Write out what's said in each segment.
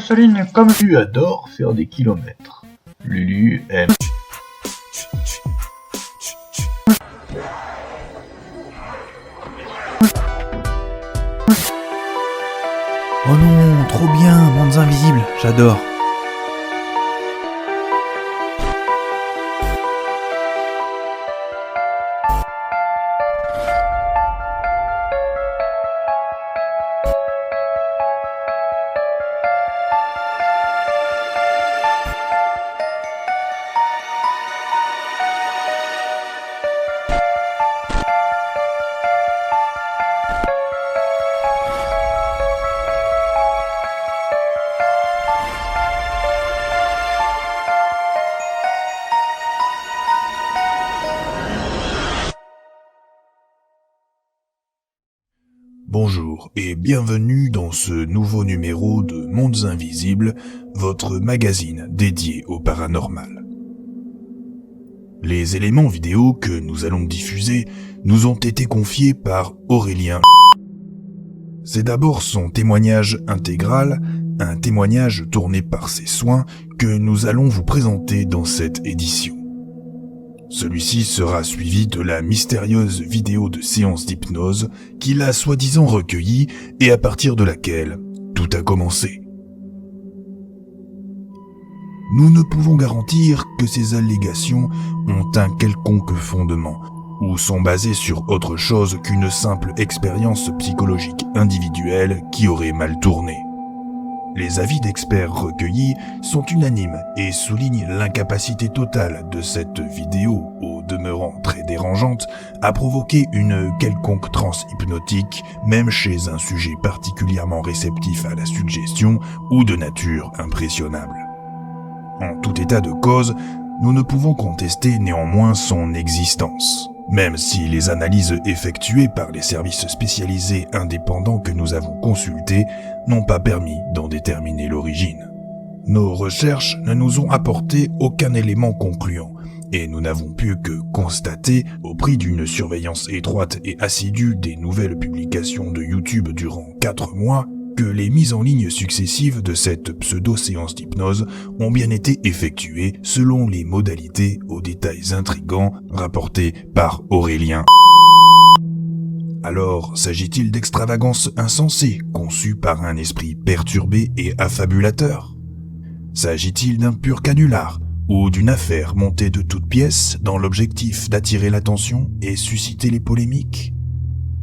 Saline comme Lulu adore faire des kilomètres. Lulu aime... Oh non, trop bien, Mondes Invisibles, j'adore. Bonjour et bienvenue dans ce nouveau numéro de Mondes Invisibles, votre magazine dédié au paranormal. Les éléments vidéo que nous allons diffuser nous ont été confiés par Aurélien. C'est d'abord son témoignage intégral, un témoignage tourné par ses soins, que nous allons vous présenter dans cette édition. Celui-ci sera suivi de la mystérieuse vidéo de séance d'hypnose qu'il a soi-disant recueillie et à partir de laquelle tout a commencé. Nous ne pouvons garantir que ces allégations ont un quelconque fondement ou sont basées sur autre chose qu'une simple expérience psychologique individuelle qui aurait mal tourné. Les avis d'experts recueillis sont unanimes et soulignent l'incapacité totale de cette vidéo, au demeurant très dérangeante, à provoquer une quelconque transe hypnotique, même chez un sujet particulièrement réceptif à la suggestion ou de nature impressionnable. En tout état de cause, nous ne pouvons contester néanmoins son existence. Même si les analyses effectuées par les services spécialisés indépendants que nous avons consultés n'ont pas permis d'en déterminer l'origine. Nos recherches ne nous ont apporté aucun élément concluant, et nous n'avons pu que constater, au prix d'une surveillance étroite et assidue des nouvelles publications de YouTube durant 4 mois, que les mises en ligne successives de cette pseudo-séance d'hypnose ont bien été effectuées selon les modalités aux détails intrigants rapportés par Aurélien. Alors, s'agit-il d'extravagances insensées conçues par un esprit perturbé et affabulateur? S'agit-il d'un pur canular ou d'une affaire montée de toutes pièces dans l'objectif d'attirer l'attention et susciter les polémiques?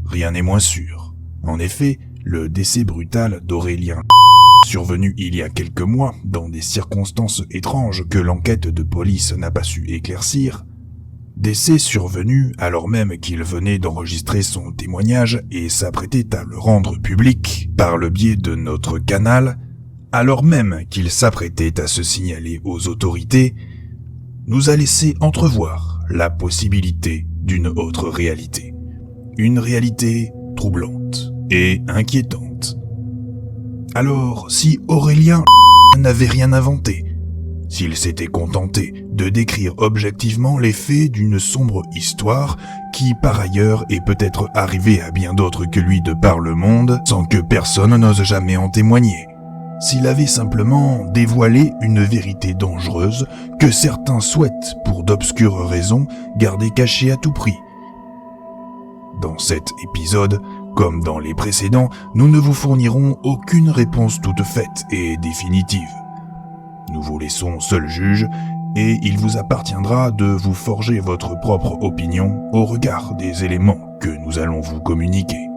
Rien n'est moins sûr. En effet, le décès brutal d'Aurélien, survenu il y a quelques mois dans des circonstances étranges que l'enquête de police n'a pas su éclaircir, décès survenu alors même qu'il venait d'enregistrer son témoignage et s'apprêtait à le rendre public par le biais de notre canal, alors même qu'il s'apprêtait à se signaler aux autorités, nous a laissé entrevoir la possibilité d'une autre réalité. Une réalité troublante et inquiétante. Alors, si Aurélien n'avait rien inventé, s'il s'était contenté de décrire objectivement les faits d'une sombre histoire qui, par ailleurs, est peut-être arrivée à bien d'autres que lui de par le monde sans que personne n'ose jamais en témoigner, s'il avait simplement dévoilé une vérité dangereuse que certains souhaitent, pour d'obscures raisons, garder cachée à tout prix. Dans cet épisode, comme dans les précédents, nous ne vous fournirons aucune réponse toute faite et définitive. Nous vous laissons seul juge et il vous appartiendra de vous forger votre propre opinion au regard des éléments que nous allons vous communiquer.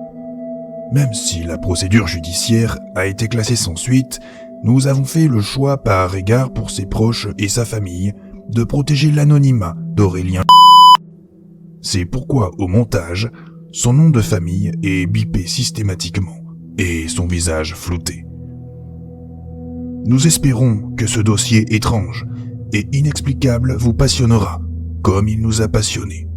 Même si la procédure judiciaire a été classée sans suite, nous avons fait le choix par égard pour ses proches et sa famille de protéger l'anonymat d'Aurélien. C'est pourquoi au montage, son nom de famille est bipé systématiquement et son visage flouté. Nous espérons que ce dossier étrange et inexplicable vous passionnera, comme il nous a passionnés.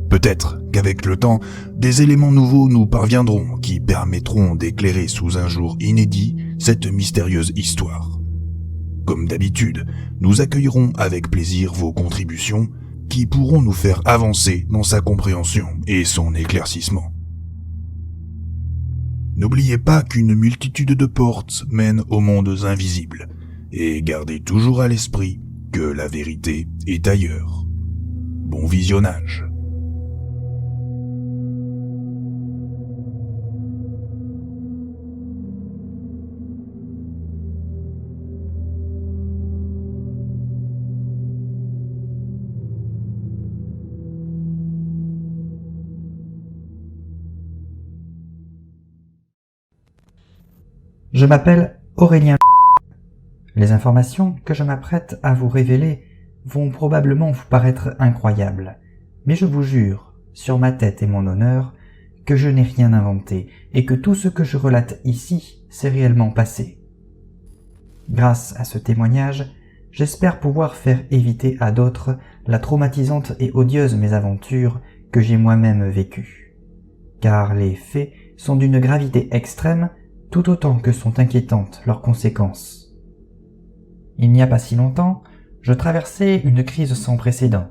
Peut-être qu'avec le temps, des éléments nouveaux nous parviendront qui permettront d'éclairer sous un jour inédit cette mystérieuse histoire. Comme d'habitude, nous accueillerons avec plaisir vos contributions qui pourront nous faire avancer dans sa compréhension et son éclaircissement. N'oubliez pas qu'une multitude de portes mènent aux mondes invisibles, et gardez toujours à l'esprit que la vérité est ailleurs. Bon visionnage. Je m'appelle Aurélien. Les informations que je m'apprête à vous révéler vont probablement vous paraître incroyables, mais je vous jure, sur ma tête et mon honneur, que je n'ai rien inventé et que tout ce que je relate ici s'est réellement passé. Grâce à ce témoignage, j'espère pouvoir faire éviter à d'autres la traumatisante et odieuse mésaventure que j'ai moi-même vécue. Car les faits sont d'une gravité extrême tout autant que sont inquiétantes leurs conséquences. Il n'y a pas si longtemps, je traversais une crise sans précédent.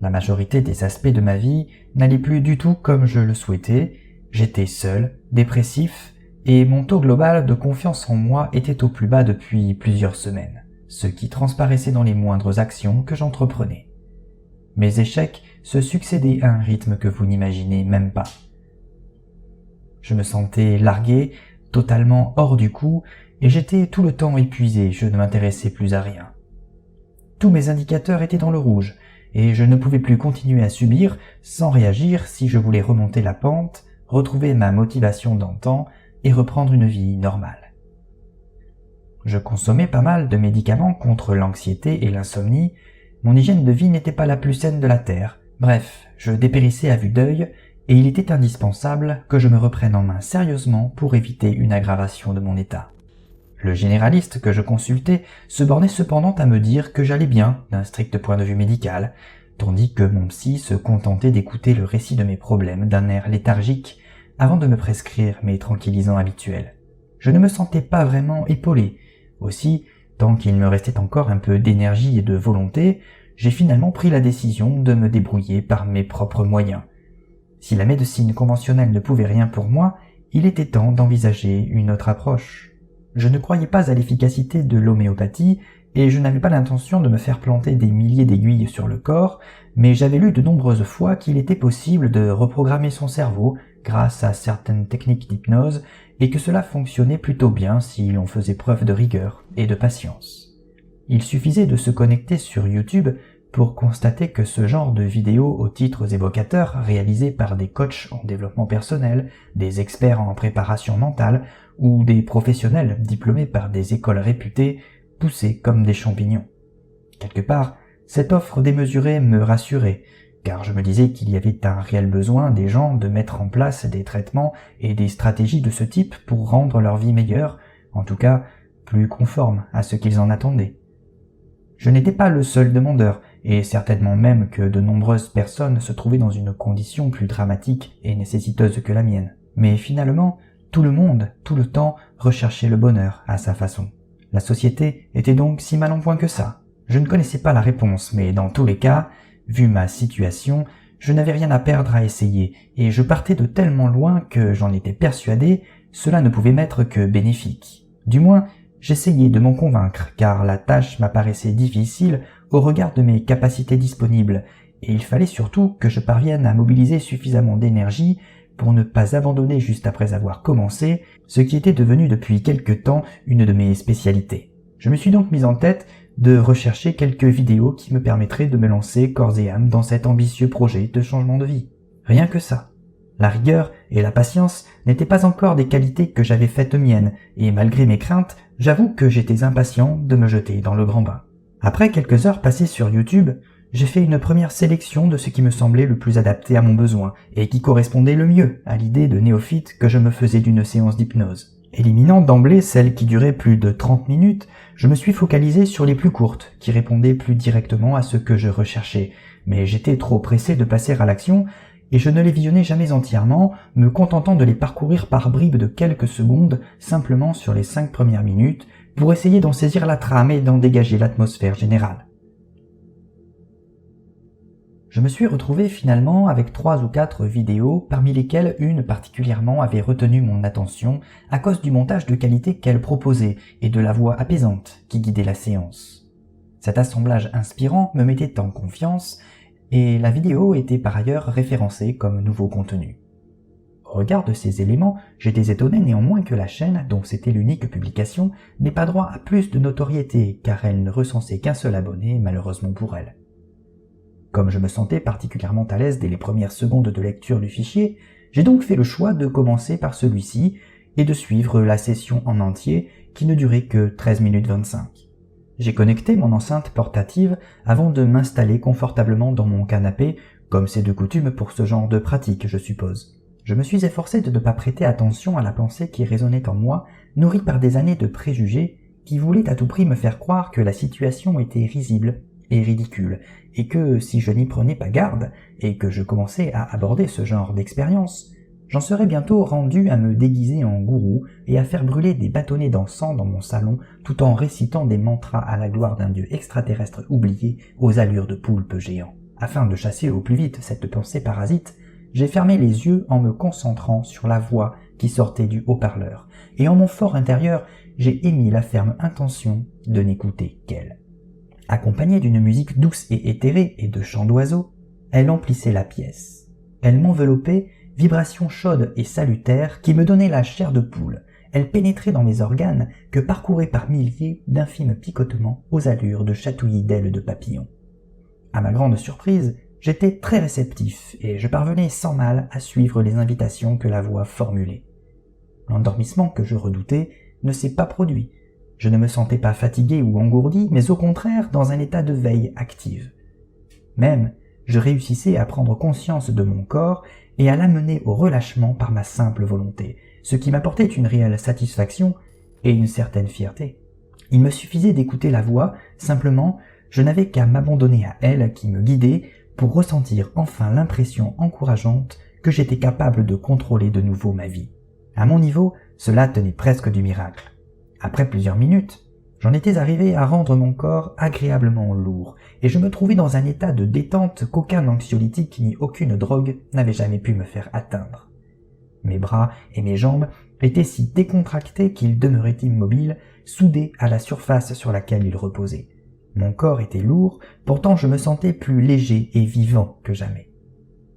La majorité des aspects de ma vie n'allaient plus du tout comme je le souhaitais, j'étais seul, dépressif, et mon taux global de confiance en moi était au plus bas depuis plusieurs semaines, ce qui transparaissait dans les moindres actions que j'entreprenais. Mes échecs se succédaient à un rythme que vous n'imaginez même pas. Je me sentais largué, totalement hors du coup, et j'étais tout le temps épuisé, je ne m'intéressais plus à rien. Tous mes indicateurs étaient dans le rouge, et je ne pouvais plus continuer à subir sans réagir si je voulais remonter la pente, retrouver ma motivation d'antan et reprendre une vie normale. Je consommais pas mal de médicaments contre l'anxiété et l'insomnie, mon hygiène de vie n'était pas la plus saine de la terre, bref, je dépérissais à vue d'œil, et il était indispensable que je me reprenne en main sérieusement pour éviter une aggravation de mon état. Le généraliste que je consultais se bornait cependant à me dire que j'allais bien d'un strict point de vue médical, tandis que mon psy se contentait d'écouter le récit de mes problèmes d'un air léthargique avant de me prescrire mes tranquillisants habituels. Je ne me sentais pas vraiment épaulé. Aussi, tant qu'il me restait encore un peu d'énergie et de volonté, j'ai finalement pris la décision de me débrouiller par mes propres moyens. Si la médecine conventionnelle ne pouvait rien pour moi, il était temps d'envisager une autre approche. Je ne croyais pas à l'efficacité de l'homéopathie et je n'avais pas l'intention de me faire planter des milliers d'aiguilles sur le corps, mais j'avais lu de nombreuses fois qu'il était possible de reprogrammer son cerveau grâce à certaines techniques d'hypnose et que cela fonctionnait plutôt bien si l'on faisait preuve de rigueur et de patience. Il suffisait de se connecter sur YouTube pour constater que ce genre de vidéos aux titres évocateurs réalisés par des coachs en développement personnel, des experts en préparation mentale ou des professionnels diplômés par des écoles réputées poussaient comme des champignons. Quelque part, cette offre démesurée me rassurait, car je me disais qu'il y avait un réel besoin des gens de mettre en place des traitements et des stratégies de ce type pour rendre leur vie meilleure, en tout cas plus conforme à ce qu'ils en attendaient. Je n'étais pas le seul demandeur, et certainement même que de nombreuses personnes se trouvaient dans une condition plus dramatique et nécessiteuse que la mienne. Mais finalement, tout le monde, tout le temps, recherchait le bonheur à sa façon. La société était donc si mal en point que ça. Je ne connaissais pas la réponse, mais dans tous les cas, vu ma situation, je n'avais rien à perdre à essayer, et je partais de tellement loin que j'en étais persuadé, cela ne pouvait m'être que bénéfique. Du moins, j'essayais de m'en convaincre, car la tâche m'apparaissait difficile au regard de mes capacités disponibles, et il fallait surtout que je parvienne à mobiliser suffisamment d'énergie pour ne pas abandonner juste après avoir commencé, ce qui était devenu depuis quelque temps une de mes spécialités. Je me suis donc mis en tête de rechercher quelques vidéos qui me permettraient de me lancer corps et âme dans cet ambitieux projet de changement de vie. Rien que ça. La rigueur et la patience n'étaient pas encore des qualités que j'avais faites miennes, et malgré mes craintes, j'avoue que j'étais impatient de me jeter dans le grand bain. Après quelques heures passées sur YouTube, j'ai fait une première sélection de ce qui me semblait le plus adapté à mon besoin, et qui correspondait le mieux à l'idée de néophyte que je me faisais d'une séance d'hypnose. Éliminant d'emblée celles qui duraient plus de 30 minutes, je me suis focalisé sur les plus courtes, qui répondaient plus directement à ce que je recherchais, mais j'étais trop pressé de passer à l'action, et je ne les visionnais jamais entièrement, me contentant de les parcourir par bribes de quelques secondes, simplement sur les 5 premières minutes, pour essayer d'en saisir la trame et d'en dégager l'atmosphère générale. Je me suis retrouvé finalement avec 3 ou 4 vidéos, parmi lesquelles une particulièrement avait retenu mon attention à cause du montage de qualité qu'elle proposait et de la voix apaisante qui guidait la séance. Cet assemblage inspirant me mettait en confiance et la vidéo était par ailleurs référencée comme nouveau contenu. Au regard de ces éléments, j'étais étonné néanmoins que la chaîne, dont c'était l'unique publication, n'ait pas droit à plus de notoriété car elle ne recensait qu'un seul abonné malheureusement pour elle. Comme je me sentais particulièrement à l'aise dès les premières secondes de lecture du fichier, j'ai donc fait le choix de commencer par celui-ci et de suivre la session en entier qui ne durait que 13 minutes 25. J'ai connecté mon enceinte portative avant de m'installer confortablement dans mon canapé, comme c'est de coutume pour ce genre de pratique, je suppose. Je me suis efforcé de ne pas prêter attention à la pensée qui résonnait en moi, nourrie par des années de préjugés qui voulaient à tout prix me faire croire que la situation était risible et ridicule, et que si je n'y prenais pas garde, et que je commençais à aborder ce genre d'expérience, j'en serais bientôt rendu à me déguiser en gourou et à faire brûler des bâtonnets d'encens dans mon salon tout en récitant des mantras à la gloire d'un dieu extraterrestre oublié aux allures de poulpe géant. Afin de chasser au plus vite cette pensée parasite, j'ai fermé les yeux en me concentrant sur la voix qui sortait du haut-parleur, et en mon fort intérieur, j'ai émis la ferme intention de n'écouter qu'elle. Accompagnée d'une musique douce et éthérée et de chants d'oiseaux, elle emplissait la pièce. Elle m'enveloppait, vibration chaude et salutaire qui me donnait la chair de poule. Elle pénétrait dans mes organes que parcouraient par milliers d'infimes picotements aux allures de chatouillis d'ailes de papillon. À ma grande surprise, j'étais très réceptif et je parvenais sans mal à suivre les invitations que la voix formulait. L'endormissement que je redoutais ne s'est pas produit. Je ne me sentais pas fatigué ou engourdi, mais au contraire dans un état de veille active. Même, je réussissais à prendre conscience de mon corps et à l'amener au relâchement par ma simple volonté, ce qui m'apportait une réelle satisfaction et une certaine fierté. Il me suffisait d'écouter la voix, simplement, je n'avais qu'à m'abandonner à elle qui me guidait pour ressentir enfin l'impression encourageante que j'étais capable de contrôler de nouveau ma vie. À mon niveau, cela tenait presque du miracle. Après plusieurs minutes, j'en étais arrivé à rendre mon corps agréablement lourd, et je me trouvais dans un état de détente qu'aucun anxiolytique ni aucune drogue n'avait jamais pu me faire atteindre. Mes bras et mes jambes étaient si décontractés qu'ils demeuraient immobiles, soudés à la surface sur laquelle ils reposaient. Mon corps était lourd, pourtant je me sentais plus léger et vivant que jamais.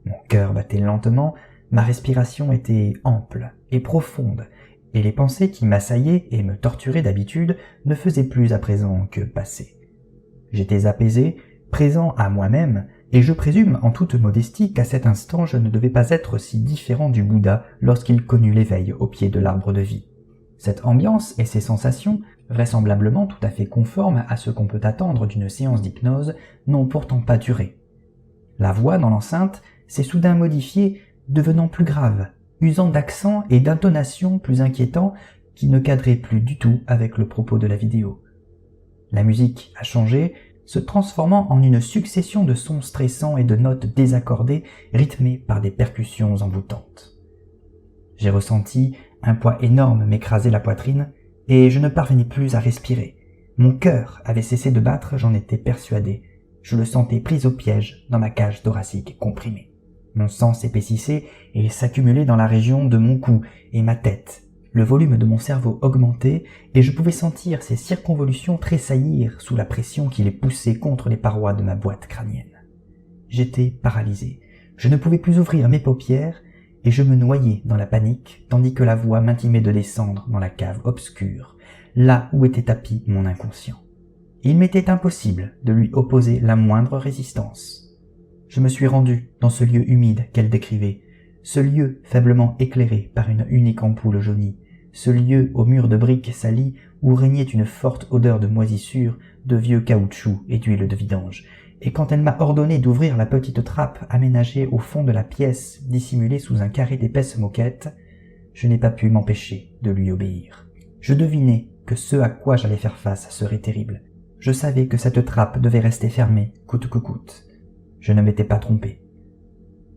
Mon cœur battait lentement, ma respiration était ample et profonde, et les pensées qui m'assaillaient et me torturaient d'habitude ne faisaient plus à présent que passer. J'étais apaisé, présent à moi-même, et je présume en toute modestie qu'à cet instant je ne devais pas être si différent du Bouddha lorsqu'il connut l'éveil au pied de l'arbre de vie. Cette ambiance et ces sensations, vraisemblablement tout à fait conformes à ce qu'on peut attendre d'une séance d'hypnose, n'ont pourtant pas duré. La voix dans l'enceinte s'est soudain modifiée, devenant plus grave, usant d'accents et d'intonations plus inquiétants qui ne cadraient plus du tout avec le propos de la vidéo. La musique a changé, se transformant en une succession de sons stressants et de notes désaccordées rythmées par des percussions envoûtantes. J'ai ressenti un poids énorme m'écraser la poitrine et je ne parvenais plus à respirer. Mon cœur avait cessé de battre, j'en étais persuadé. Je le sentais pris au piège dans ma cage thoracique comprimée. Mon sang s'épaississait et s'accumulait dans la région de mon cou et ma tête. Le volume de mon cerveau augmentait et je pouvais sentir ces circonvolutions tressaillir sous la pression qui les poussait contre les parois de ma boîte crânienne. J'étais paralysé. Je ne pouvais plus ouvrir mes paupières et je me noyais dans la panique tandis que la voix m'intimait de descendre dans la cave obscure, là où était tapi mon inconscient. Il m'était impossible de lui opposer la moindre résistance. Je me suis rendu dans ce lieu humide qu'elle décrivait, ce lieu faiblement éclairé par une unique ampoule jaunie, ce lieu aux murs de briques salies où régnait une forte odeur de moisissure, de vieux caoutchouc et d'huile de vidange, et quand elle m'a ordonné d'ouvrir la petite trappe aménagée au fond de la pièce, dissimulée sous un carré d'épaisse moquette, je n'ai pas pu m'empêcher de lui obéir. Je devinais que ce à quoi j'allais faire face serait terrible. Je savais que cette trappe devait rester fermée, coûte que coûte. Je ne m'étais pas trompé.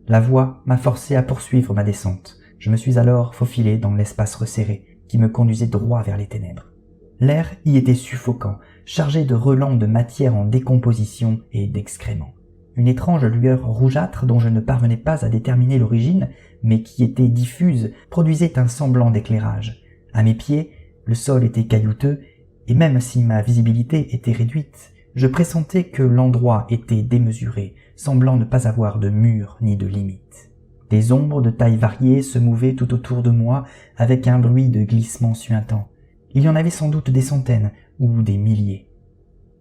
La voix m'a forcé à poursuivre ma descente. Je me suis alors faufilé dans l'espace resserré qui me conduisait droit vers les ténèbres. L'air y était suffocant, chargé de relents de matière en décomposition et d'excréments. une étrange lueur rougeâtre dont je ne parvenais pas à déterminer l'origine, mais qui était diffuse, produisait un semblant d'éclairage. À mes pieds, le sol était caillouteux, et même si ma visibilité était réduite, je pressentais que l'endroit était démesuré, semblant ne pas avoir de mur ni de limite. Des ombres de tailles variées se mouvaient tout autour de moi avec un bruit de glissement suintant. Il y en avait sans doute des centaines ou des milliers.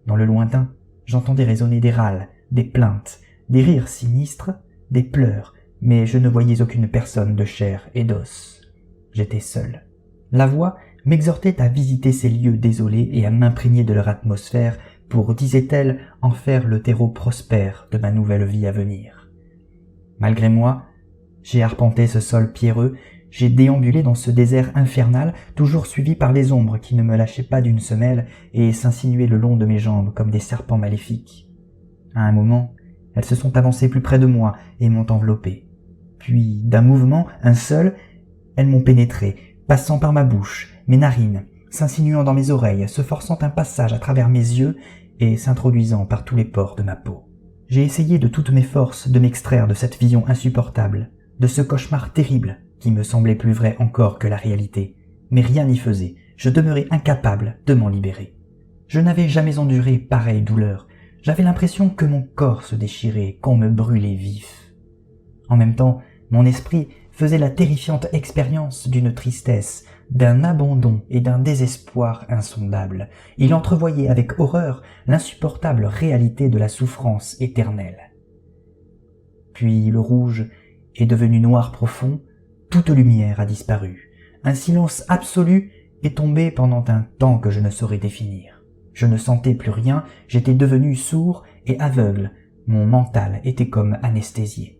Dans le lointain, j'entendais résonner des râles, des plaintes, des rires sinistres, des pleurs, mais je ne voyais aucune personne de chair et d'os. J'étais seul. La voix m'exhortait à visiter ces lieux désolés et à m'imprégner de leur atmosphère pour, disait-elle, en faire le terreau prospère de ma nouvelle vie à venir. Malgré moi, j'ai arpenté ce sol pierreux, j'ai déambulé dans ce désert infernal, toujours suivi par les ombres qui ne me lâchaient pas d'une semelle et s'insinuaient le long de mes jambes comme des serpents maléfiques. À un moment, elles se sont avancées plus près de moi et m'ont enveloppé. Puis, d'un mouvement, un seul, elles m'ont pénétré, passant par ma bouche, mes narines, s'insinuant dans mes oreilles, se forçant un passage à travers mes yeux et s'introduisant par tous les pores de ma peau. J'ai essayé de toutes mes forces de m'extraire de cette vision insupportable, de ce cauchemar terrible qui me semblait plus vrai encore que la réalité, mais rien n'y faisait, je demeurais incapable de m'en libérer. Je n'avais jamais enduré pareille douleur, j'avais l'impression que mon corps se déchirait, qu'on me brûlait vif. En même temps, mon esprit faisait la terrifiante expérience d'une tristesse, d'un abandon et d'un désespoir insondables. Il entrevoyait avec horreur l'insupportable réalité de la souffrance éternelle. Puis le rouge est devenu noir profond, toute lumière a disparu. Un silence absolu est tombé pendant un temps que je ne saurais définir. Je ne sentais plus rien, j'étais devenu sourd et aveugle, mon mental était comme anesthésié.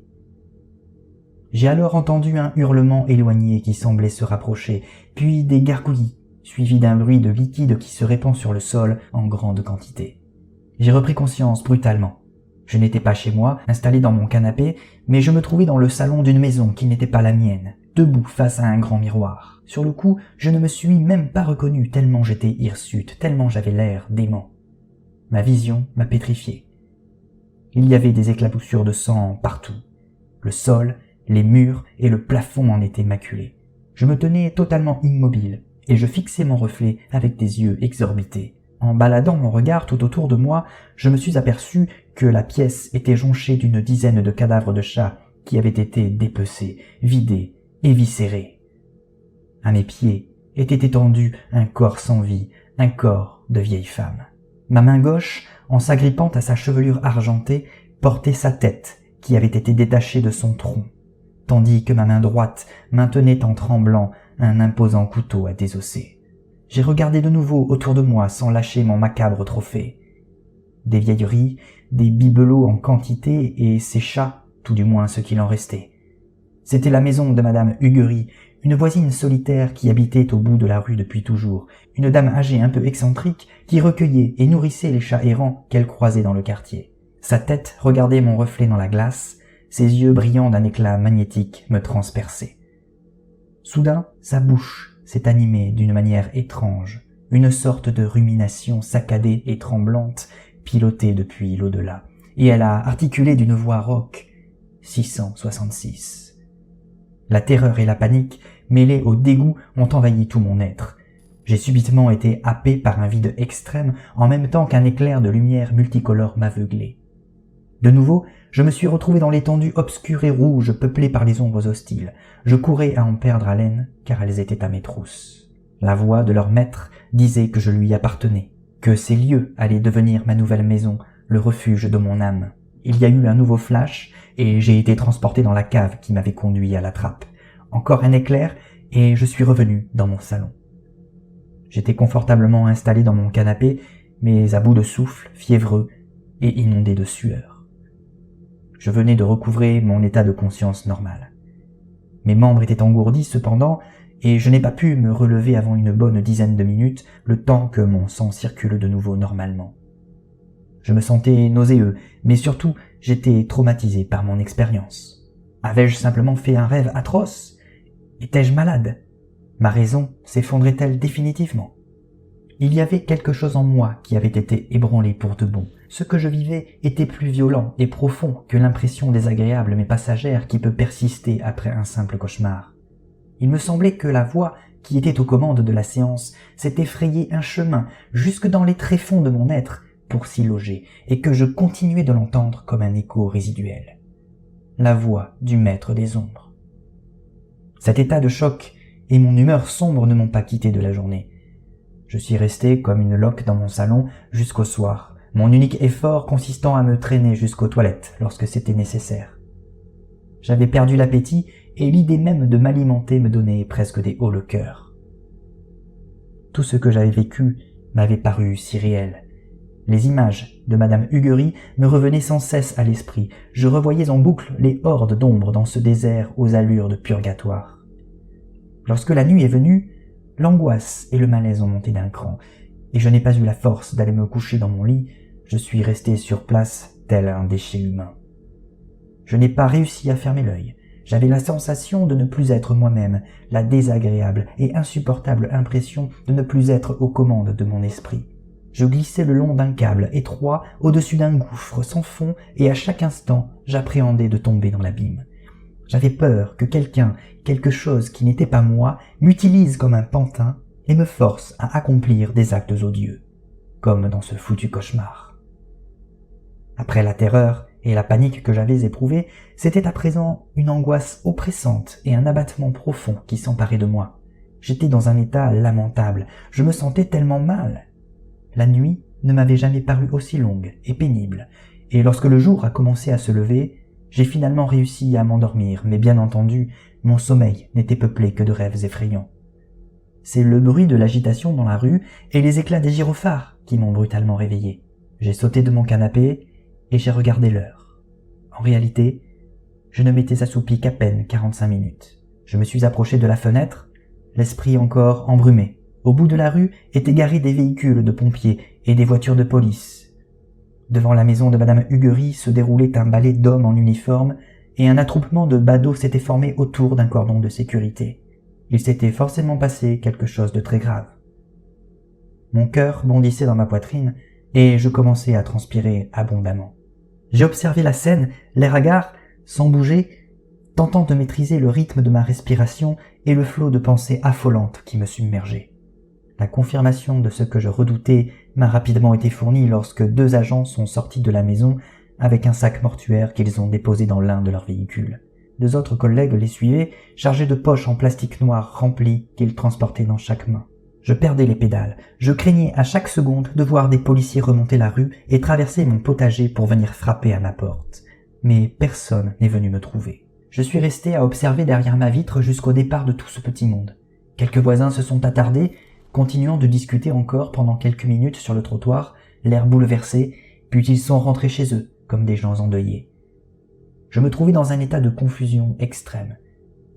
J'ai alors entendu un hurlement éloigné qui semblait se rapprocher, puis des gargouillis, suivis d'un bruit de liquide qui se répand sur le sol en grande quantité. J'ai repris conscience brutalement. Je n'étais pas chez moi, installé dans mon canapé, mais je me trouvais dans le salon d'une maison qui n'était pas la mienne, debout face à un grand miroir. Sur le coup, je ne me suis même pas reconnu tellement j'étais hirsute, tellement j'avais l'air dément. Ma vision m'a pétrifié. Il y avait des éclaboussures de sang partout. Le sol, les murs et le plafond en étaient maculés. Je me tenais totalement immobile, et je fixais mon reflet avec des yeux exorbités. En baladant mon regard tout autour de moi, je me suis aperçu que la pièce était jonchée d'une dizaine de cadavres de chats qui avaient été dépecés, vidés, éviscérés. À mes pieds était étendu un corps sans vie, un corps de vieille femme. Ma main gauche, en s'agrippant à sa chevelure argentée, portait sa tête qui avait été détachée de son tronc, tandis que ma main droite maintenait en tremblant un imposant couteau à désosser. J'ai regardé de nouveau autour de moi sans lâcher mon macabre trophée. Des vieilleries, des bibelots en quantité et ces chats, tout du moins ce qu'il en restait. C'était la maison de madame Huguerie, une voisine solitaire qui habitait au bout de la rue depuis toujours, une dame âgée un peu excentrique qui recueillait et nourrissait les chats errants qu'elle croisait dans le quartier. Sa tête regardait mon reflet dans la glace, ses yeux brillants d'un éclat magnétique me transperçaient. Soudain, sa bouche s'est animée d'une manière étrange, une sorte de rumination saccadée et tremblante, pilotée depuis l'au-delà, et elle a articulé d'une voix rauque « 666 ». La terreur et la panique, mêlées au dégoût, ont envahi tout mon être. J'ai subitement été happé par un vide extrême, en même temps qu'un éclair de lumière multicolore m'aveuglait. De nouveau, je me suis retrouvé dans l'étendue obscure et rouge peuplée par les ombres hostiles. Je courais à en perdre haleine, car elles étaient à mes trousses. La voix de leur maître disait que je lui appartenais, que ces lieux allaient devenir ma nouvelle maison, le refuge de mon âme. Il y a eu un nouveau flash, et j'ai été transporté dans la cave qui m'avait conduit à la trappe. Encore un éclair, et je suis revenu dans mon salon. J'étais confortablement installé dans mon canapé, mais à bout de souffle, fiévreux et inondé de sueur. Je venais de recouvrer mon état de conscience normal. Mes membres étaient engourdis cependant, et je n'ai pas pu me relever avant une bonne dizaine de minutes, le temps que mon sang circule de nouveau normalement. Je me sentais nauséeux, mais surtout j'étais traumatisé par mon expérience. Avais-je simplement fait un rêve atroce? Étais-je malade? Ma raison s'effondrait-elle définitivement? Il y avait quelque chose en moi qui avait été ébranlé pour de bon. Ce que je vivais était plus violent et profond que l'impression désagréable mais passagère qui peut persister après un simple cauchemar. Il me semblait que la voix qui était aux commandes de la séance s'était frayé un chemin jusque dans les tréfonds de mon être pour s'y loger, et que je continuais de l'entendre comme un écho résiduel. La voix du maître des ombres. Cet état de choc et mon humeur sombre ne m'ont pas quitté de la journée. Je suis resté comme une loque dans mon salon jusqu'au soir, mon unique effort consistant à me traîner jusqu'aux toilettes lorsque c'était nécessaire. J'avais perdu l'appétit et l'idée même de m'alimenter me donnait presque des hauts le cœur. Tout ce que j'avais vécu m'avait paru si réel. Les images de Madame Huguery me revenaient sans cesse à l'esprit. Je revoyais en boucle les hordes d'ombres dans ce désert aux allures de purgatoire. Lorsque la nuit est venue, l'angoisse et le malaise ont monté d'un cran, et je n'ai pas eu la force d'aller me coucher dans mon lit. Je suis resté sur place tel un déchet humain. Je n'ai pas réussi à fermer l'œil. J'avais la sensation de ne plus être moi-même, la désagréable et insupportable impression de ne plus être aux commandes de mon esprit. Je glissais le long d'un câble étroit au-dessus d'un gouffre sans fond et à chaque instant, j'appréhendais de tomber dans l'abîme. J'avais peur que quelqu'un, quelque chose qui n'était pas moi, m'utilise comme un pantin et me force à accomplir des actes odieux, comme dans ce foutu cauchemar. Après la terreur et la panique que j'avais éprouvée, c'était à présent une angoisse oppressante et un abattement profond qui s'emparait de moi. J'étais dans un état lamentable, je me sentais tellement mal. La nuit ne m'avait jamais paru aussi longue et pénible, et lorsque le jour a commencé à se lever, j'ai finalement réussi à m'endormir, mais bien entendu, mon sommeil n'était peuplé que de rêves effrayants. C'est le bruit de l'agitation dans la rue et les éclats des gyrophares qui m'ont brutalement réveillé. J'ai sauté de mon canapé et j'ai regardé l'heure. En réalité, je ne m'étais assoupi qu'à peine 45 minutes. Je me suis approché de la fenêtre, l'esprit encore embrumé. Au bout de la rue étaient garés des véhicules de pompiers et des voitures de police. Devant la maison de Madame Huguery se déroulait un balai d'hommes en uniforme et un attroupement de badauds s'était formé autour d'un cordon de sécurité. Il s'était forcément passé quelque chose de très grave. Mon cœur bondissait dans ma poitrine et je commençais à transpirer abondamment. J'ai observé la scène, l'air hagard, sans bouger, tentant de maîtriser le rythme de ma respiration et le flot de pensées affolantes qui me submergeaient. La confirmation de ce que je redoutais m'a rapidement été fournie lorsque 2 agents sont sortis de la maison avec un sac mortuaire qu'ils ont déposé dans l'un de leurs véhicules. 2 autres collègues les suivaient, chargés de poches en plastique noir remplies qu'ils transportaient dans chaque main. Je perdais les pédales. Je craignais à chaque seconde de voir des policiers remonter la rue et traverser mon potager pour venir frapper à ma porte. Mais personne n'est venu me trouver. Je suis resté à observer derrière ma vitre jusqu'au départ de tout ce petit monde. Quelques voisins se sont attardés, continuant de discuter encore pendant quelques minutes sur le trottoir, l'air bouleversé, puis ils sont rentrés chez eux, comme des gens endeuillés. Je me trouvais dans un état de confusion extrême.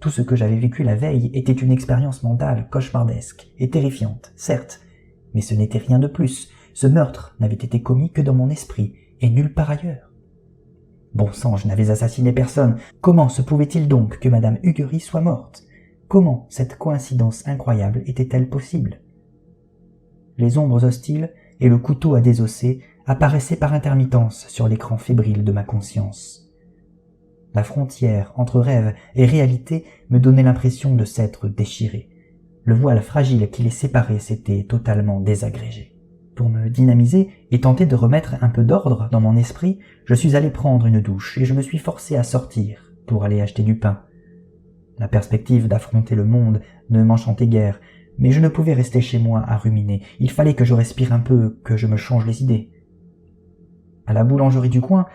Tout ce que j'avais vécu la veille était une expérience mentale cauchemardesque et terrifiante, certes, mais ce n'était rien de plus. Ce meurtre n'avait été commis que dans mon esprit, et nulle part ailleurs. Bon sang, je n'avais assassiné personne. Comment se pouvait-il donc que Madame Huguery soit morte? Comment cette coïncidence incroyable était-elle possible? Les ombres hostiles et le couteau à désosser apparaissaient par intermittence sur l'écran fébrile de ma conscience. La frontière entre rêve et réalité me donnait l'impression de s'être déchirée. Le voile fragile qui les séparait s'était totalement désagrégé. Pour me dynamiser et tenter de remettre un peu d'ordre dans mon esprit, je suis allé prendre une douche et je me suis forcé à sortir pour aller acheter du pain. La perspective d'affronter le monde ne m'enchantait guère, mais je ne pouvais rester chez moi à ruminer. Il fallait que je respire un peu, que je me change les idées. À la boulangerie du coin,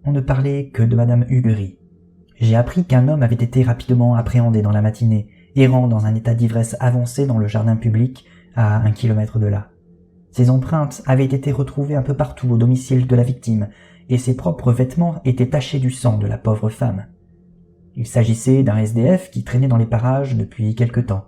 on ne parlait que de Madame Huguery. J'ai appris qu'un homme avait été rapidement appréhendé dans la matinée, errant dans un état d'ivresse avancé dans le jardin public à 1 kilomètre de là. Ses empreintes avaient été retrouvées un peu partout au domicile de la victime, et ses propres vêtements étaient tachés du sang de la pauvre femme. Il s'agissait d'un SDF qui traînait dans les parages depuis quelque temps.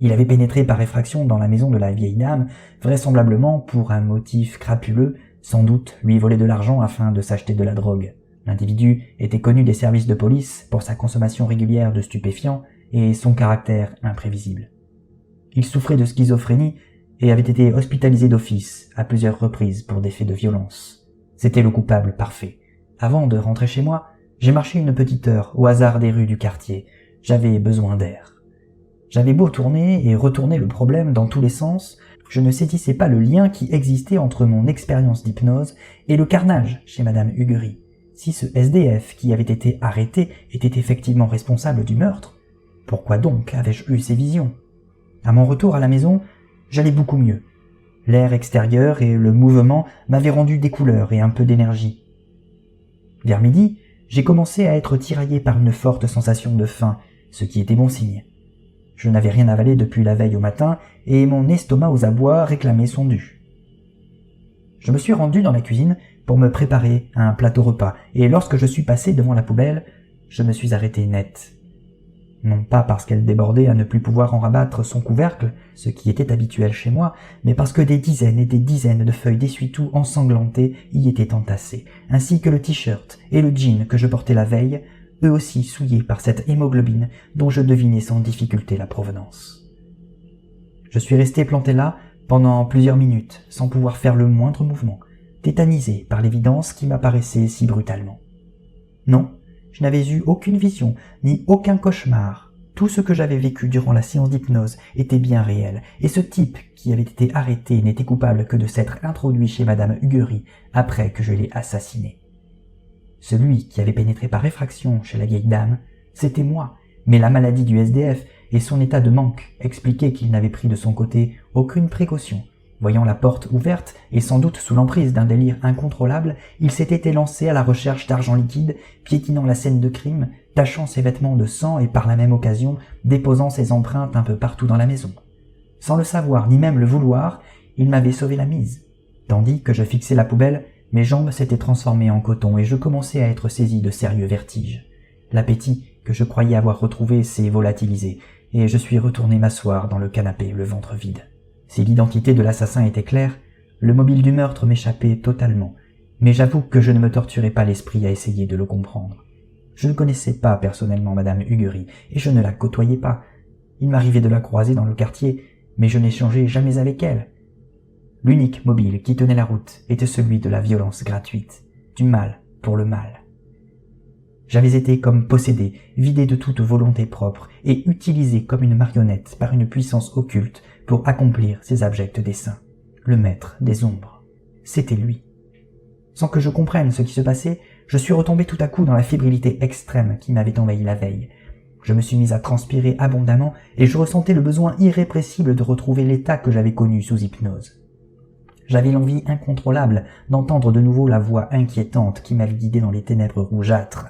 Il avait pénétré par effraction dans la maison de la vieille dame, vraisemblablement pour un motif crapuleux, sans doute lui voler de l'argent afin de s'acheter de la drogue. L'individu était connu des services de police pour sa consommation régulière de stupéfiants et son caractère imprévisible. Il souffrait de schizophrénie et avait été hospitalisé d'office à plusieurs reprises pour des faits de violence. C'était le coupable parfait. Avant de rentrer chez moi, j'ai marché une petite heure au hasard des rues du quartier. J'avais besoin d'air. J'avais beau tourner et retourner le problème dans tous les sens, je ne saisissais pas le lien qui existait entre mon expérience d'hypnose et le carnage chez Madame Huguery. Si ce SDF qui avait été arrêté était effectivement responsable du meurtre, pourquoi donc avais-je eu ces visions? À mon retour à la maison, j'allais beaucoup mieux. L'air extérieur et le mouvement m'avaient rendu des couleurs et un peu d'énergie. Vers midi, j'ai commencé à être tiraillé par une forte sensation de faim, ce qui était bon signe. Je n'avais rien avalé depuis la veille au matin et mon estomac aux abois réclamait son dû. Je me suis rendu dans la cuisine pour me préparer un plateau repas et lorsque je suis passé devant la poubelle, je me suis arrêté net. Non pas parce qu'elle débordait à ne plus pouvoir en rabattre son couvercle, ce qui était habituel chez moi, mais parce que des dizaines et des dizaines de feuilles d'essuie-tout ensanglantées y étaient entassées, ainsi que le t-shirt et le jean que je portais la veille, eux aussi souillés par cette hémoglobine dont je devinais sans difficulté la provenance. Je suis resté planté là pendant plusieurs minutes, sans pouvoir faire le moindre mouvement, tétanisé par l'évidence qui m'apparaissait si brutalement. Non, je n'avais eu aucune vision, ni aucun cauchemar. Tout ce que j'avais vécu durant la séance d'hypnose était bien réel, et ce type qui avait été arrêté n'était coupable que de s'être introduit chez Madame Huguery après que je l'ai assassiné. Celui qui avait pénétré par effraction chez la vieille dame, c'était moi, mais la maladie du SDF et son état de manque expliquaient qu'il n'avait pris de son côté aucune précaution. Voyant la porte ouverte et sans doute sous l'emprise d'un délire incontrôlable, il s'était élancé à la recherche d'argent liquide, piétinant la scène de crime, tachant ses vêtements de sang et par la même occasion déposant ses empreintes un peu partout dans la maison. Sans le savoir ni même le vouloir, il m'avait sauvé la mise. Tandis que je fixais la poubelle, mes jambes s'étaient transformées en coton et je commençais à être saisi de sérieux vertiges. L'appétit que je croyais avoir retrouvé s'est volatilisé et je suis retourné m'asseoir dans le canapé, le ventre vide. Si l'identité de l'assassin était claire, le mobile du meurtre m'échappait totalement, mais j'avoue que je ne me torturais pas l'esprit à essayer de le comprendre. Je ne connaissais pas personnellement Madame Huguery et je ne la côtoyais pas. Il m'arrivait de la croiser dans le quartier, mais je n'échangeais jamais avec elle. L'unique mobile qui tenait la route était celui de la violence gratuite, du mal pour le mal. J'avais été comme possédé, vidé de toute volonté propre et utilisé comme une marionnette par une puissance occulte pour accomplir ses abjects desseins. Le maître des ombres. C'était lui. Sans que je comprenne ce qui se passait, je suis retombé tout à coup dans la fébrilité extrême qui m'avait envahi la veille. Je me suis mis à transpirer abondamment et je ressentais le besoin irrépressible de retrouver l'état que j'avais connu sous hypnose. J'avais l'envie incontrôlable d'entendre de nouveau la voix inquiétante qui m'avait guidé dans les ténèbres rougeâtres.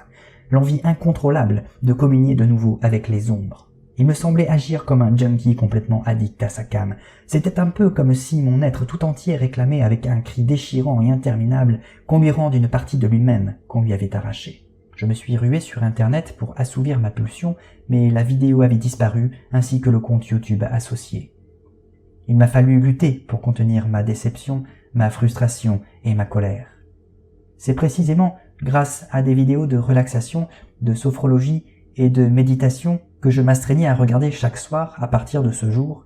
L'envie incontrôlable de communier de nouveau avec les ombres. Il me semblait agir comme un junkie complètement addict à sa came. C'était un peu comme si mon être tout entier réclamait avec un cri déchirant et interminable qu'on lui rende une partie de lui-même qu'on lui avait arrachée. Je me suis rué sur Internet pour assouvir ma pulsion, mais la vidéo avait disparu ainsi que le compte YouTube associé. Il m'a fallu lutter pour contenir ma déception, ma frustration et ma colère. C'est précisément grâce à des vidéos de relaxation, de sophrologie et de méditation que je m'astreignais à regarder chaque soir à partir de ce jour,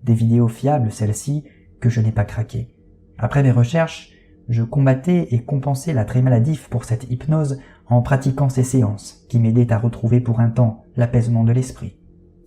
des vidéos fiables celles-ci que je n'ai pas craquées. Après mes recherches, je combattais et compensais l'attrait maladif pour cette hypnose en pratiquant ces séances qui m'aidaient à retrouver pour un temps l'apaisement de l'esprit.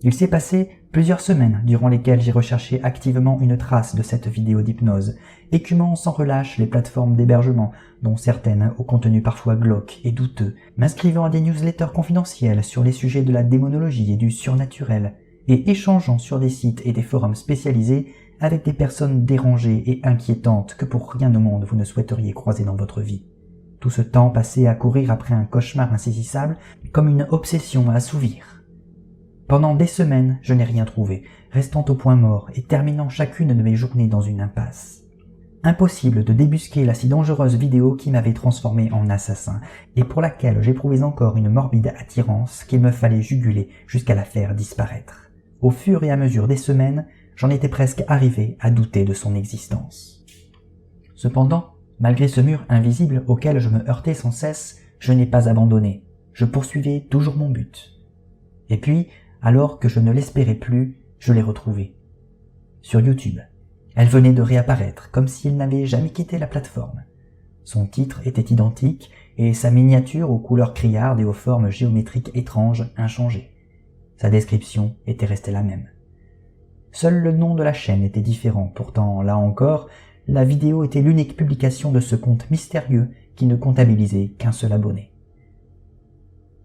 Il s'est passé plusieurs semaines durant lesquelles j'ai recherché activement une trace de cette vidéo d'hypnose, écumant sans relâche les plateformes d'hébergement, dont certaines au contenu parfois glauque et douteux, m'inscrivant à des newsletters confidentiels sur les sujets de la démonologie et du surnaturel, et échangeant sur des sites et des forums spécialisés avec des personnes dérangées et inquiétantes que pour rien au monde vous ne souhaiteriez croiser dans votre vie. Tout ce temps passé à courir après un cauchemar insaisissable comme une obsession à assouvir. Pendant des semaines, je n'ai rien trouvé, restant au point mort et terminant chacune de mes journées dans une impasse. Impossible de débusquer la si dangereuse vidéo qui m'avait transformé en assassin et pour laquelle j'éprouvais encore une morbide attirance qu'il me fallait juguler jusqu'à la faire disparaître. Au fur et à mesure des semaines, j'en étais presque arrivé à douter de son existence. Cependant, malgré ce mur invisible auquel je me heurtais sans cesse, je n'ai pas abandonné. Je poursuivais toujours mon but. Et puis, alors que je ne l'espérais plus, je l'ai retrouvé. Sur YouTube. Elle venait de réapparaître, comme s'il n'avait jamais quitté la plateforme. Son titre était identique, et sa miniature aux couleurs criardes et aux formes géométriques étranges inchangées. Sa description était restée la même. Seul le nom de la chaîne était différent, pourtant, là encore, la vidéo était l'unique publication de ce compte mystérieux qui ne comptabilisait qu'un seul abonné.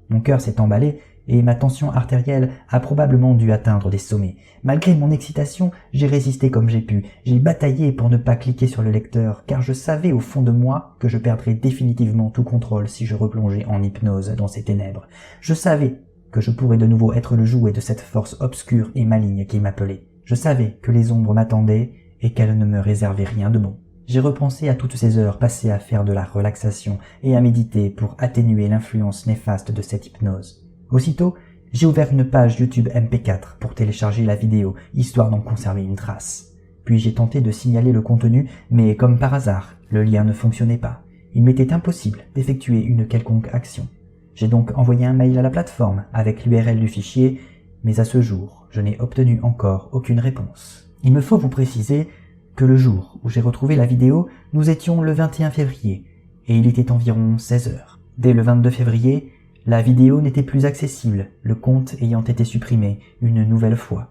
Mon cœur s'est emballé et ma tension artérielle a probablement dû atteindre des sommets. Malgré mon excitation, j'ai résisté comme j'ai pu. J'ai bataillé pour ne pas cliquer sur le lecteur, car je savais au fond de moi que je perdrais définitivement tout contrôle si je replongeais en hypnose dans ces ténèbres. Je savais que je pourrais de nouveau être le jouet de cette force obscure et maligne qui m'appelait. Je savais que les ombres m'attendaient et qu'elles ne me réservaient rien de bon. J'ai repensé à toutes ces heures passées à faire de la relaxation et à méditer pour atténuer l'influence néfaste de cette hypnose. Aussitôt, j'ai ouvert une page YouTube MP4 pour télécharger la vidéo, histoire d'en conserver une trace. Puis j'ai tenté de signaler le contenu, mais comme par hasard, le lien ne fonctionnait pas. Il m'était impossible d'effectuer une quelconque action. J'ai donc envoyé un mail à la plateforme avec l'URL du fichier, mais à ce jour, je n'ai obtenu encore aucune réponse. Il me faut vous préciser que le jour où j'ai retrouvé la vidéo, nous étions le 21 février, et il était environ 16 heures. Dès le 22 février, la vidéo n'était plus accessible, le compte ayant été supprimé une nouvelle fois.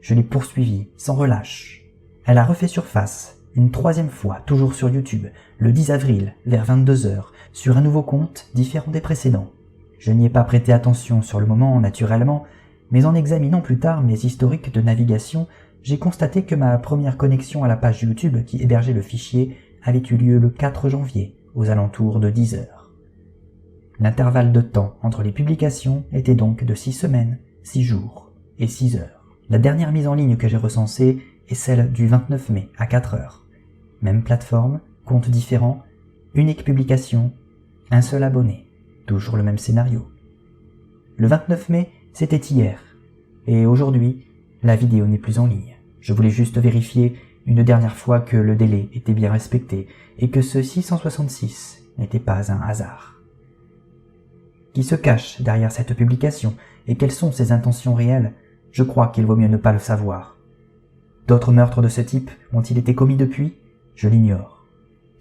Je l'ai poursuivie sans relâche. Elle a refait surface, une troisième fois, toujours sur YouTube, le 10 avril, vers 22 heures, sur un nouveau compte différent des précédents. Je n'y ai pas prêté attention sur le moment, naturellement, mais en examinant plus tard mes historiques de navigation, j'ai constaté que ma première connexion à la page YouTube qui hébergeait le fichier avait eu lieu le 4 janvier, aux alentours de 10 heures. L'intervalle de temps entre les publications était donc de 6 semaines, 6 jours et 6 heures. La dernière mise en ligne que j'ai recensée est celle du 29 mai à 4 heures. Même plateforme, compte différent, unique publication, un seul abonné, toujours le même scénario. Le 29 mai, c'était hier, et aujourd'hui, la vidéo n'est plus en ligne. Je voulais juste vérifier une dernière fois que le délai était bien respecté et que ce 666 n'était pas un hasard. Qui se cache derrière cette publication et quelles sont ses intentions réelles, je crois qu'il vaut mieux ne pas le savoir. D'autres meurtres de ce type ont-ils été commis depuis? Je l'ignore.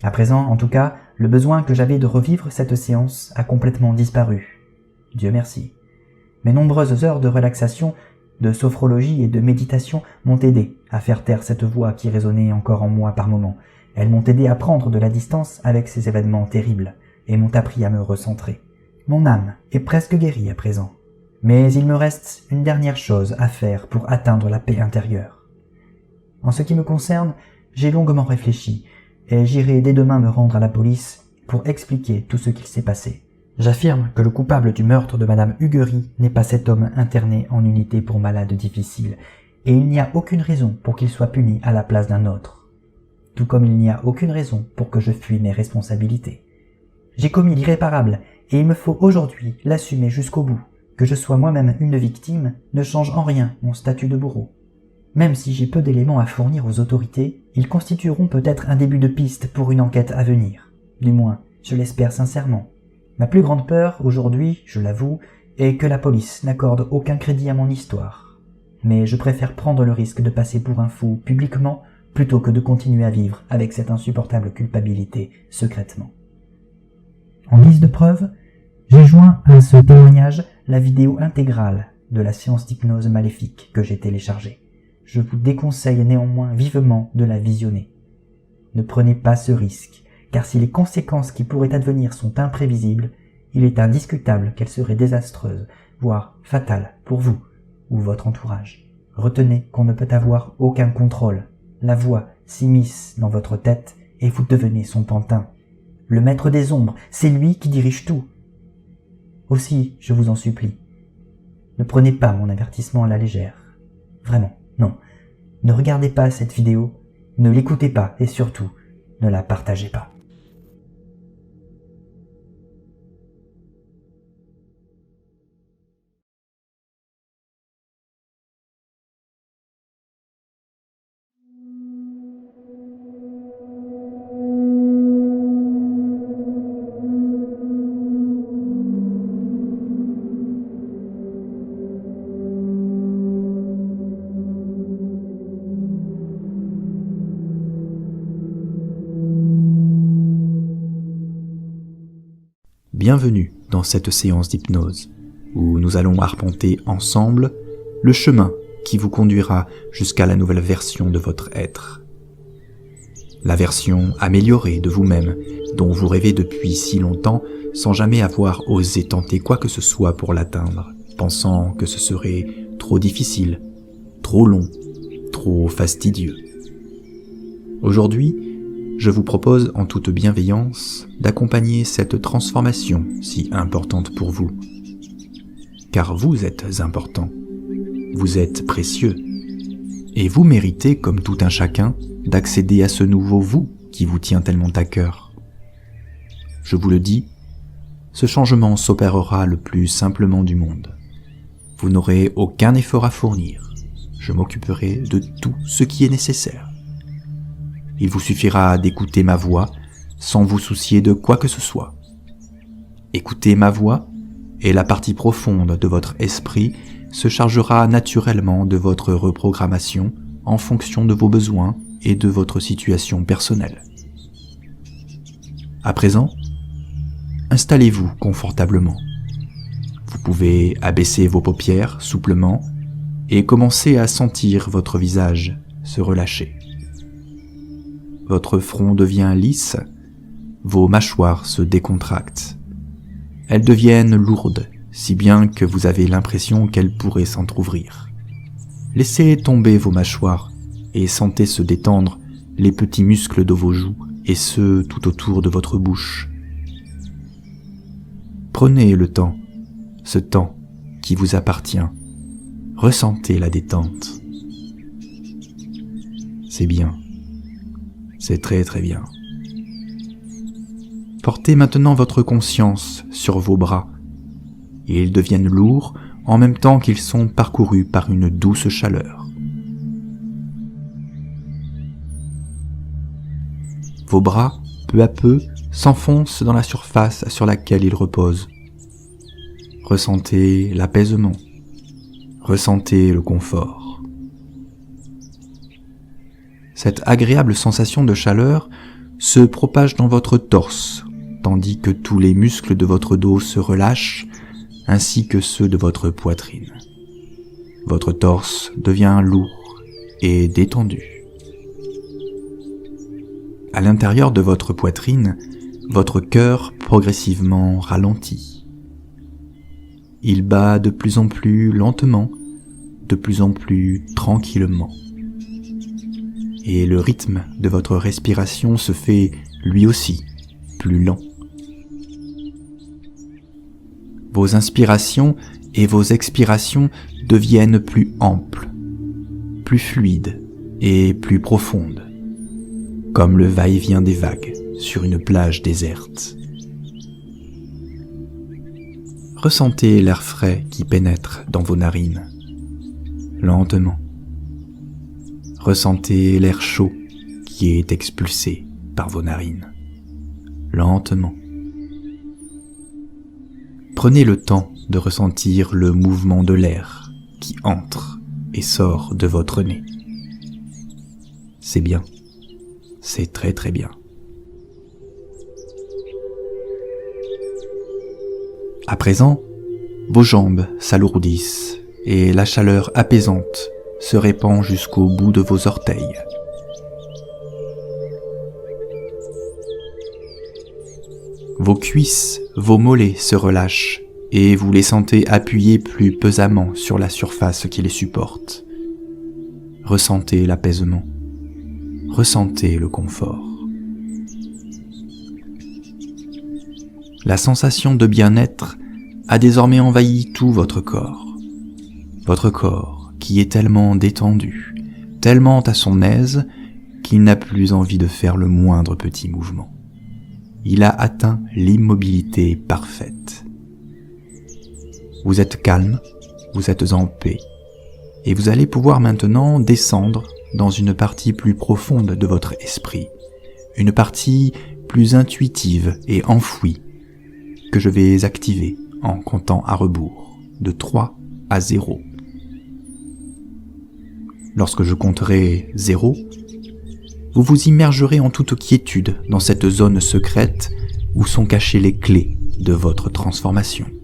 À présent, en tout cas, le besoin que j'avais de revivre cette séance a complètement disparu. Dieu merci. Mes nombreuses heures de relaxation, de sophrologie et de méditation m'ont aidé à faire taire cette voix qui résonnait encore en moi par moments. Elles m'ont aidé à prendre de la distance avec ces événements terribles et m'ont appris à me recentrer. Mon âme est presque guérie à présent. Mais il me reste une dernière chose à faire pour atteindre la paix intérieure. En ce qui me concerne, j'ai longuement réfléchi et j'irai dès demain me rendre à la police pour expliquer tout ce qu'il s'est passé. J'affirme que le coupable du meurtre de Madame Huguery n'est pas cet homme interné en unité pour malades difficiles, et il n'y a aucune raison pour qu'il soit puni à la place d'un autre. Tout comme il n'y a aucune raison pour que je fuie mes responsabilités. J'ai commis l'irréparable, et il me faut aujourd'hui l'assumer jusqu'au bout. Que je sois moi-même une victime ne change en rien mon statut de bourreau. Même si j'ai peu d'éléments à fournir aux autorités, ils constitueront peut-être un début de piste pour une enquête à venir. Du moins, je l'espère sincèrement. Ma plus grande peur, aujourd'hui, je l'avoue, est que la police n'accorde aucun crédit à mon histoire. Mais je préfère prendre le risque de passer pour un fou publiquement plutôt que de continuer à vivre avec cette insupportable culpabilité secrètement. En guise de preuve, j'ai joint à ce témoignage la vidéo intégrale de la séance d'hypnose maléfique que j'ai téléchargée. Je vous déconseille néanmoins vivement de la visionner. Ne prenez pas ce risque, car si les conséquences qui pourraient advenir sont imprévisibles, il est indiscutable qu'elles seraient désastreuses, voire fatales pour vous ou votre entourage. Retenez qu'on ne peut avoir aucun contrôle. La voix s'immisce dans votre tête et vous devenez son pantin. Le maître des ombres, c'est lui qui dirige tout. Aussi, je vous en supplie, ne prenez pas mon avertissement à la légère. Vraiment, non. Ne regardez pas cette vidéo, ne l'écoutez pas et surtout, ne la partagez pas. Bienvenue dans cette séance d'hypnose où nous allons arpenter ensemble le chemin qui vous conduira jusqu'à la nouvelle version de votre être. La version améliorée de vous-même dont vous rêvez depuis si longtemps sans jamais avoir osé tenter quoi que ce soit pour l'atteindre, pensant que ce serait trop difficile, trop long, trop fastidieux. Aujourd'hui, je vous propose en toute bienveillance d'accompagner cette transformation si importante pour vous. Car vous êtes important, vous êtes précieux, et vous méritez, comme tout un chacun, d'accéder à ce nouveau vous qui vous tient tellement à cœur. Je vous le dis, ce changement s'opérera le plus simplement du monde. Vous n'aurez aucun effort à fournir, je m'occuperai de tout ce qui est nécessaire. Il vous suffira d'écouter ma voix sans vous soucier de quoi que ce soit. Écouter ma voix et la partie profonde de votre esprit se chargera naturellement de votre reprogrammation en fonction de vos besoins et de votre situation personnelle. À présent, installez-vous confortablement. Vous pouvez abaisser vos paupières souplement et commencer à sentir votre visage se relâcher. Votre front devient lisse, vos mâchoires se décontractent. Elles deviennent lourdes, si bien que vous avez l'impression qu'elles pourraient s'entr'ouvrir. Laissez tomber vos mâchoires et sentez se détendre les petits muscles de vos joues et ceux tout autour de votre bouche. Prenez le temps, ce temps qui vous appartient. Ressentez la détente. C'est bien. C'est très très bien. Portez maintenant votre conscience sur vos bras. Ils deviennent lourds en même temps qu'ils sont parcourus par une douce chaleur. Vos bras, peu à peu, s'enfoncent dans la surface sur laquelle ils reposent. Ressentez l'apaisement. Ressentez le confort. Cette agréable sensation de chaleur se propage dans votre torse, tandis que tous les muscles de votre dos se relâchent, ainsi que ceux de votre poitrine. Votre torse devient lourd et détendu. À l'intérieur de votre poitrine, votre cœur progressivement ralentit. Il bat de plus en plus lentement, de plus en plus tranquillement. Et le rythme de votre respiration se fait, lui aussi, plus lent. Vos inspirations et vos expirations deviennent plus amples, plus fluides et plus profondes, comme le va-et-vient des vagues sur une plage déserte. Ressentez l'air frais qui pénètre dans vos narines, lentement. Ressentez l'air chaud qui est expulsé par vos narines, lentement. Prenez le temps de ressentir le mouvement de l'air qui entre et sort de votre nez. C'est bien, c'est très très bien. À présent, vos jambes s'alourdissent et la chaleur apaisante se répand jusqu'au bout de vos orteils. Vos cuisses, vos mollets se relâchent et vous les sentez appuyer plus pesamment sur la surface qui les supporte. Ressentez l'apaisement, ressentez le confort. La sensation de bien-être a désormais envahi tout votre corps. Votre corps qui est tellement détendu, tellement à son aise, qu'il n'a plus envie de faire le moindre petit mouvement. Il a atteint l'immobilité parfaite. Vous êtes calme, vous êtes en paix, et vous allez pouvoir maintenant descendre dans une partie plus profonde de votre esprit, une partie plus intuitive et enfouie, que je vais activer en comptant à rebours, de 3 à 0. Lorsque je compterai 0, vous vous immergerez en toute quiétude dans cette zone secrète où sont cachées les clés de votre transformation. «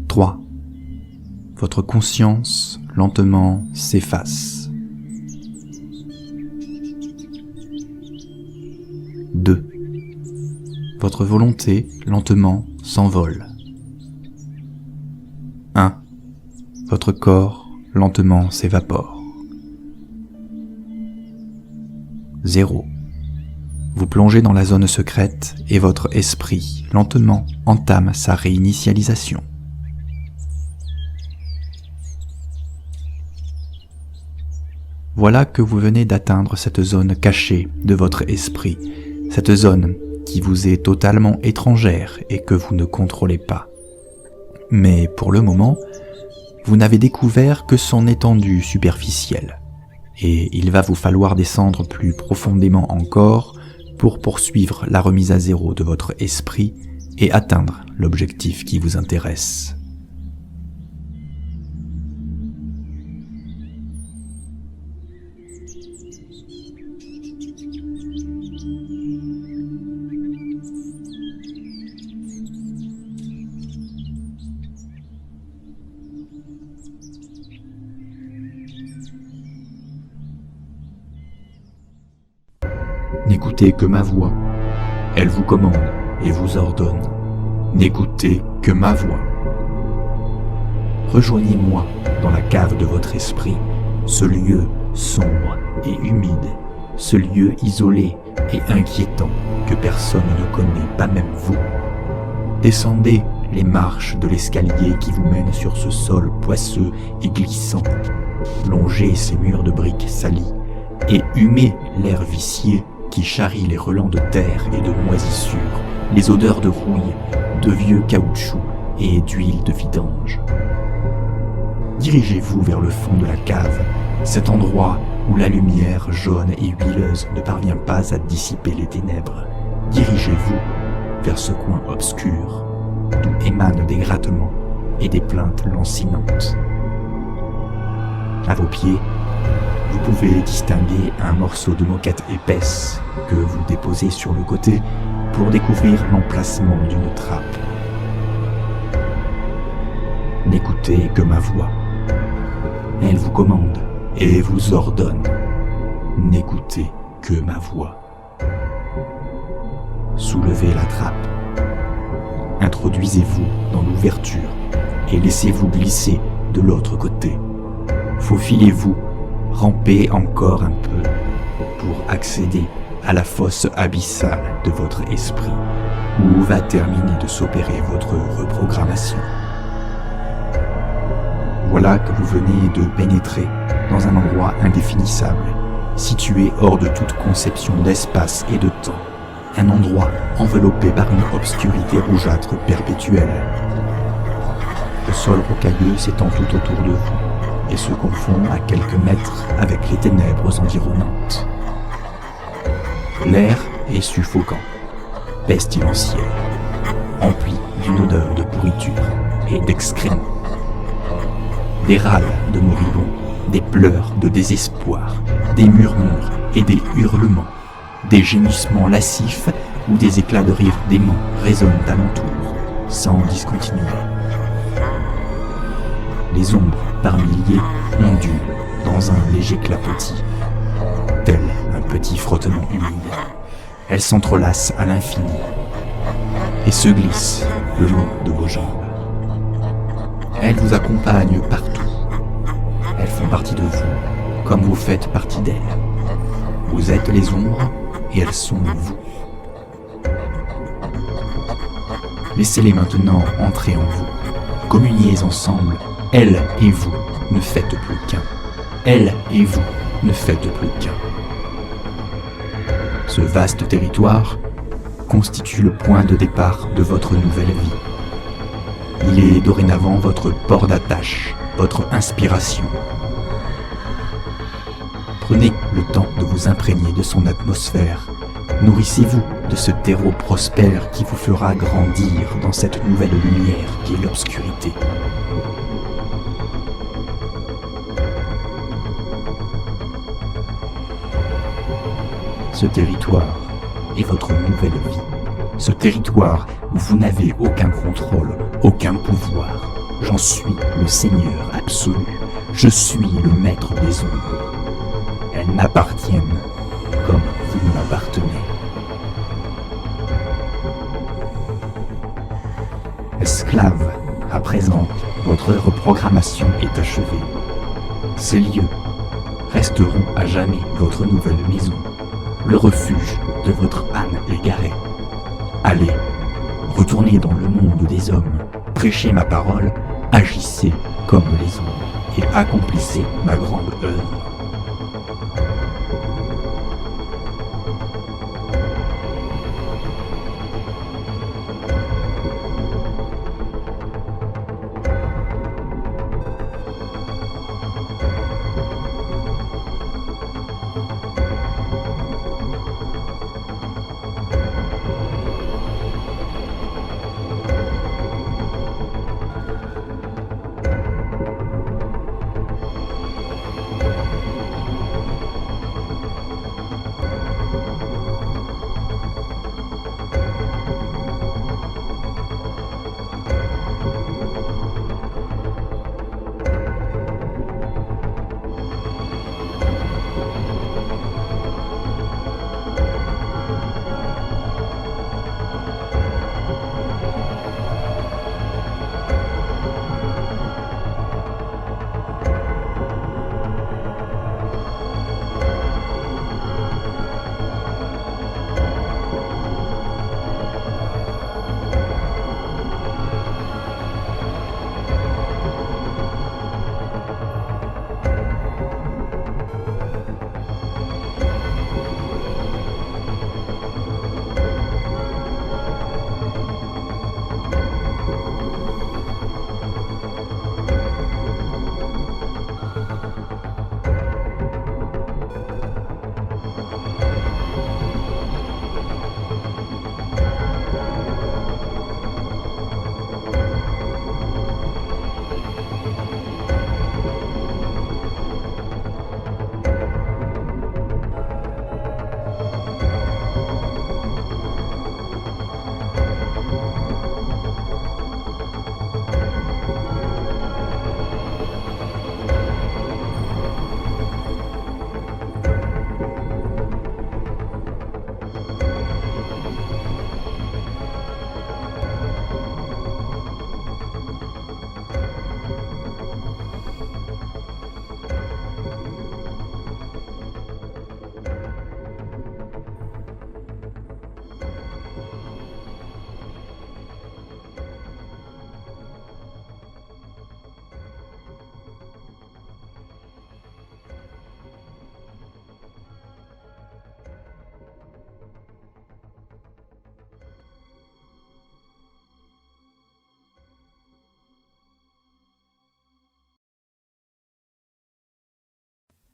3. Votre conscience lentement s'efface. 2. Votre volonté lentement s'envole. 1. Votre corps lentement s'évapore. 0. Vous plongez dans la zone secrète et votre esprit lentement entame sa réinitialisation. Voilà que vous venez d'atteindre cette zone cachée de votre esprit, cette zone qui vous est totalement étrangère et que vous ne contrôlez pas. Mais pour le moment, vous n'avez découvert que son étendue superficielle. Et il va vous falloir descendre plus profondément encore pour poursuivre la remise à zéro de votre esprit et atteindre l'objectif qui vous intéresse. N'écoutez que ma voix. Elle vous commande et vous ordonne. N'écoutez que ma voix. Rejoignez-moi dans la cave de votre esprit, ce lieu sombre et humide, ce lieu isolé et inquiétant que personne ne connaît, pas même vous. Descendez les marches de l'escalier qui vous mène sur ce sol poisseux et glissant. Longez ces murs de briques salies et humez l'air vicié qui charrie les relents de terre et de moisissure, les odeurs de rouille, de vieux caoutchouc et d'huile de vidange. Dirigez-vous vers le fond de la cave, cet endroit où la lumière jaune et huileuse ne parvient pas à dissiper les ténèbres. Dirigez-vous vers ce coin obscur, d'où émanent des grattements et des plaintes lancinantes. À vos pieds, vous pouvez distinguer un morceau de moquette épaisse que vous déposez sur le côté pour découvrir l'emplacement d'une trappe. N'écoutez que ma voix. Elle vous commande et vous ordonne. N'écoutez que ma voix. Soulevez la trappe. Introduisez-vous dans l'ouverture et laissez-vous glisser de l'autre côté. Faufilez-vous, rampez encore un peu pour accéder à la fosse abyssale de votre esprit, où va terminer de s'opérer votre reprogrammation. Voilà que vous venez de pénétrer dans un endroit indéfinissable, situé hors de toute conception d'espace et de temps, un endroit enveloppé par une obscurité rougeâtre perpétuelle. Le sol rocailleux s'étend tout autour de vous et se confond à quelques mètres avec les ténèbres environnantes. L'air est suffocant, pestilentiel, empli d'une odeur de pourriture et d'excréments. Des râles de moribonds, des pleurs de désespoir, des murmures et des hurlements, des gémissements lascifs ou des éclats de rire déments résonnent alentour, sans discontinuer. Les ombres par milliers ondulent dans un léger clapotis, tel un petit frottement humide. Elles s'entrelacent à l'infini et se glissent le long de vos jambes. Elles vous accompagnent partout. Elles font partie de vous, comme vous faites partie d'elles. Vous êtes les ombres et elles sont vous. Laissez-les maintenant entrer en vous. Communiez ensemble. Elles et vous ne faites plus qu'un. Elles et vous ne faites plus qu'un. Ce vaste territoire constitue le point de départ de votre nouvelle vie. Il est dorénavant votre port d'attache, votre inspiration. Prenez le temps de vous imprégner de son atmosphère. Nourrissez-vous de ce terreau prospère qui vous fera grandir dans cette nouvelle lumière qui est l'obscurité. Ce territoire est votre nouvelle vie. Ce territoire où vous n'avez aucun contrôle, aucun pouvoir. J'en suis le Seigneur absolu. Je suis le maître des ombres. Elles m'appartiennent comme vous m'appartenez. Esclaves, à présent, votre reprogrammation est achevée. Ces lieux resteront à jamais votre nouvelle maison, le refuge de votre âme égarée. Allez, retournez dans le monde des hommes, prêchez ma parole, agissez comme les hommes et accomplissez ma grande œuvre.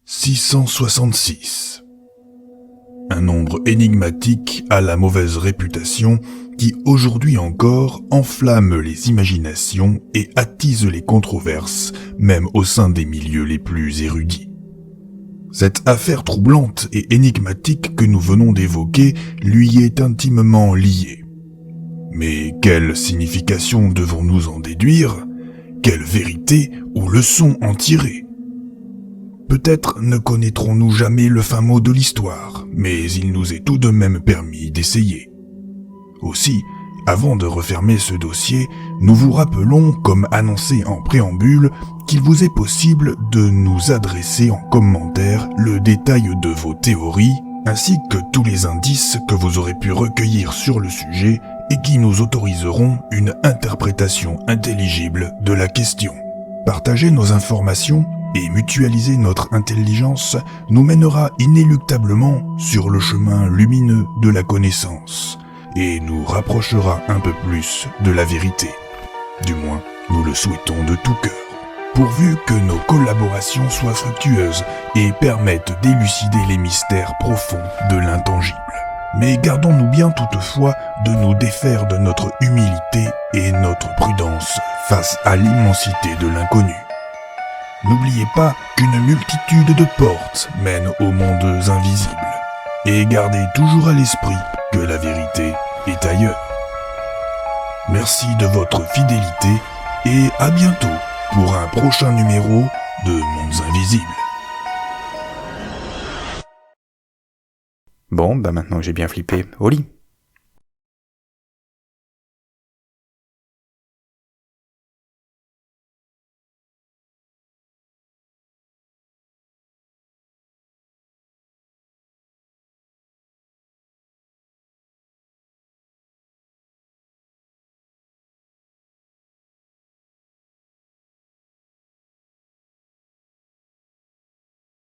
« 666. Un nombre énigmatique à la mauvaise réputation qui, aujourd'hui encore, enflamme les imaginations et attise les controverses, même au sein des milieux les plus érudits. Cette affaire troublante et énigmatique que nous venons d'évoquer lui est intimement liée. Mais quelle signification devons-nous en déduire? Quelle vérité ou leçon en tirer? Peut-être ne connaîtrons-nous jamais le fin mot de l'histoire, mais il nous est tout de même permis d'essayer. Aussi, avant de refermer ce dossier, nous vous rappelons, comme annoncé en préambule, qu'il vous est possible de nous adresser en commentaire le détail de vos théories, ainsi que tous les indices que vous aurez pu recueillir sur le sujet et qui nous autoriseront une interprétation intelligible de la question. Partager nos informations et mutualiser notre intelligence nous mènera inéluctablement sur le chemin lumineux de la connaissance et nous rapprochera un peu plus de la vérité. Du moins, nous le souhaitons de tout cœur. Pourvu que nos collaborations soient fructueuses et permettent d'élucider les mystères profonds de l'intangible. Mais gardons-nous bien toutefois de nous défaire de notre humilité et notre prudence face à l'immensité de l'inconnu. N'oubliez pas qu'une multitude de portes mènent aux mondes invisibles, et gardez toujours à l'esprit que la vérité est ailleurs. Merci de votre fidélité et à bientôt pour un prochain numéro de Mondes Invisibles. Bon, bah maintenant que j'ai bien flippé, au lit.